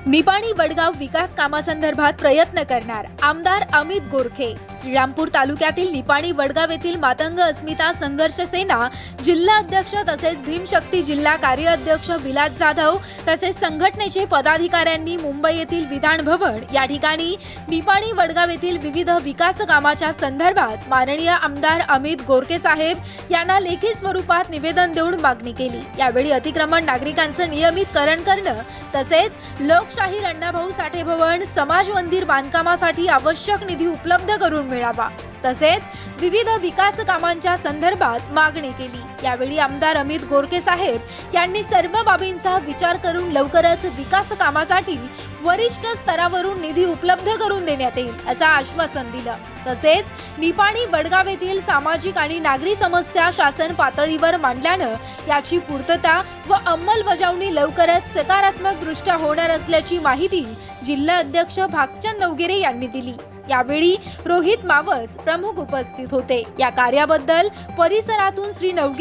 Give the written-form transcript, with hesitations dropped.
निपाणी वडगाव विकास कामासंदर्भात प्रयत्न करणार आमदार अमित गोरखे। श्रीरामपूर तालुक्यातील निपाणी वडगाव येथील मातंग अस्मिता संघर्ष सेना जिल्हा अध्यक्ष तसेच भीमशक्ती जिल्हा कार्याध्यक्ष विलास जाधव तसेच संघटनेचे पदाधिकाऱ्यांनी मुंबई येथील विधान भवन या ठिकाणी निपाणी वडगाव येथील विविध विकास कामाच्या संदर्भात माननीय आमदार अमित गोरखे साहेब यांना लेखी स्वरूपात निवेदन देऊन मागणी केली। यावेळी अतिक्रमण नागरिकांचे नियमितकरण करणं तसेच लोकशाही अण्णाभाऊ साठे भवन समाज मंदिर बांधकामासाठी आवश्यक निधी उपलब्ध करून मिळावा तसेच विविध विकास कामांच्या संदर्भात मागणी केली। यावेळी आमदार अमित गोरखे साहेब यांनी सर्व बाबींचा विचार करून लवकरच विकास कामासाठी वरिष्ठ स्तरावरून निधी उपलब्ध करून देण्यात येईल असं आश्वासन दिलं। तसेच निपाणी वडगाव येथील सामाजिक आणि नागरी समस्या शासन पातळीवर मांडल्यानं याची पूर्तता व अंमलबजावणी लवकरच सकारात्मक दृष्ट्या होणार असल्याची माहिती जिल्हा अध्यक्ष भागचंद नवगिरे यांनी दिली। यावेळी रोहित मावस प्रमुख उपस्थित होते। या कार्याबद्दल परिसरातून श्री नवगिरे